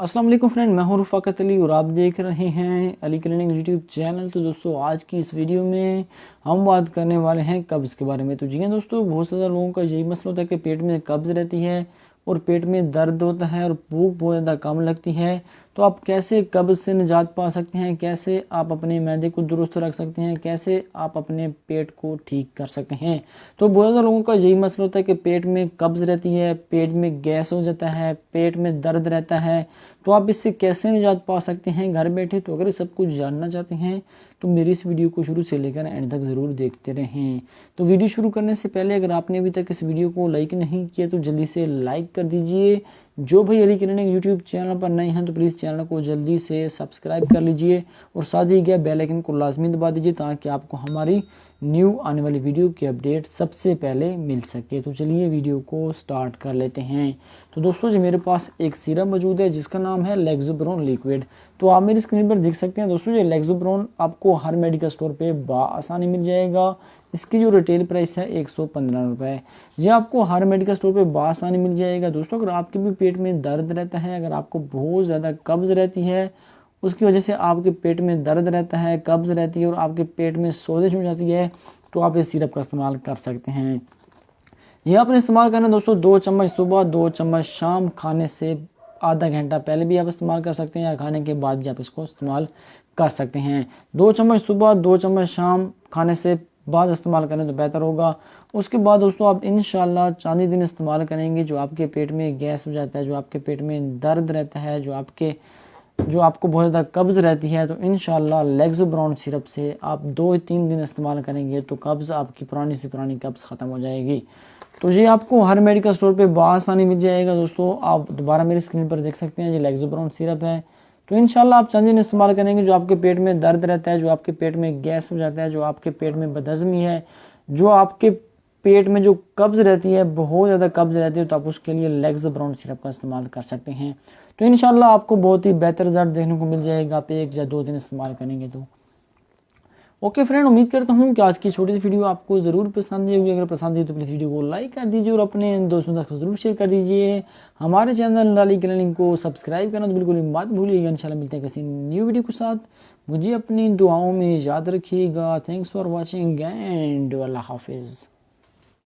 अस्सलाम वालेकुम फ्रेंड, मैं हूं रफ़ाकत अली और आप देख रहे हैं अली क्लिनिक यूट्यूब चैनल। तो दोस्तों आज की इस वीडियो में हम बात करने वाले हैं कब्ज़ के बारे में। तो जी हाँ दोस्तों, बहुत ज़्यादा लोगों का यही मसला होता है कि पेट में कब्ज़ रहती है और पेट में दर्द होता है और भूख बहुत ज़्यादा कम लगती है। तो आप कैसे कब्ज़ से निजात पा सकते हैं, कैसे आप अपने मैदे को दुरुस्त रख सकते हैं, कैसे आप अपने पेट को ठीक कर सकते हैं। तो बहुत ज़्यादा लोगों का यही मसला होता है कि पेट में कब्ज़ रहती है, पेट में गैस हो जाता है, पेट में दर्द रहता है। तो आप इससे कैसे निजात पा सकते हैं घर बैठे। तो अगर सब कुछ जानना चाहते हैं तो मेरी इस वीडियो को शुरू से लेकर एंड तक ज़रूर देखते रहें। तो वीडियो शुरू करने से पहले अगर आपने अभी तक इस वीडियो को लाइक नहीं किया तो जल्दी से लाइक कर दीजिए। जो भाई अली क्लिनिक यूट्यूब चैनल पर नए हैं तो प्लीज़ चैनल को जल्दी से सब्सक्राइब कर लीजिए और साथ ही क्या बेल आइकन को लाजमी दबा दीजिए ताकि आपको हमारी न्यू आने वाली वीडियो की अपडेट सबसे पहले मिल सके। तो चलिए वीडियो को स्टार्ट कर लेते हैं। तो दोस्तों जी मेरे पास एक सीरम मौजूद है जिसका नाम है लेक्सोब्रोन लिक्विड। तो आप मेरी स्क्रीन पर देख सकते हैं दोस्तों, ये लेक्सोब्रोन आपको हर मेडिकल स्टोर पे आसानी मिल जाएगा। इसकी जो रिटेल प्राइस है 115 रुपये। ये आपको हर मेडिकल स्टोर पे आसानी मिल जाएगा। दोस्तों अगर आपके भी पेट में दर्द रहता है, अगर आपको बहुत ज़्यादा कब्ज़ रहती है, उसकी वजह से आपके पेट में दर्द रहता है, कब्ज़ रहती है और आपके पेट में सोजिश हो जाती है, तो आप इस सिरप का इस्तेमाल कर सकते हैं। यह आपने इस्तेमाल करना दोस्तों 2 चम्मच सुबह, 2 चम्मच शाम, खाने से आधा घंटा पहले भी आप इस्तेमाल कर सकते हैं या खाने के बाद भी आप इसको इस्तेमाल कर सकते हैं। 2 चम्मच सुबह, 2 चम्मच शाम, खाने से बाद इस्तेमाल करें तो बेहतर होगा। उसके बाद दोस्तों आप इंशाल्लाह चांदी दिन इस्तेमाल करेंगे। जो आपके पेट में गैस हो जाता है, जो आपके पेट में दर्द रहता है, जो आपको बहुत ज़्यादा कब्ज़ रहती है, तो इंशाल्लाह लेक्सोब्रोन सिरप से आप 2-3 दिन इस्तेमाल करेंगे तो कब्ज़ आपकी पुरानी से पुरानी कब्ज़ ख़त्म हो जाएगी। तो ये आपको हर मेडिकल स्टोर पे आसानी मिल जाएगा। दोस्तों आप दोबारा मेरी स्क्रीन पर देख सकते हैं, ये लेक्सोब्रोन सिरप है। तो इंशाल्लाह आप चंद दिन इस्तेमाल करेंगे। जो आपके पेट में दर्द रहता है, जो आपके पेट में गैस हो जाता है, जो आपके पेट में बदहज़मी है, जो आपके पेट में जो कब्ज़ रहती है, बहुत ज़्यादा कब्ज़ रहती है, तो आप उसके लिए लेक्सोब्रोन सिरप का इस्तेमाल कर सकते हैं। तो इंशाल्लाह आपको बहुत ही बेहतर रिजल्ट देखने को मिल जाएगा आप 1 या 2 दिन इस्तेमाल करेंगे तो। ओके फ्रेंड, उम्मीद करता हूँ कि आज की छोटी सी वीडियो आपको ज़रूर पसंद आई होगी। अगर पसंद आई तो प्लीज़ वीडियो को लाइक कर दीजिए और अपने दोस्तों तक ज़रूर शेयर कर दीजिए। हमारे चैनल अली क्लिनिक को सब्सक्राइब करना तो बिल्कुल ही मत भूलिएगा। इंशाल्लाह मिलते हैं किसी न्यू वीडियो के साथ। मुझे अपनी दुआओं में याद रखिएगा। थैंक्स फॉर वॉचिंग एंड अल्लाह हाफिज़।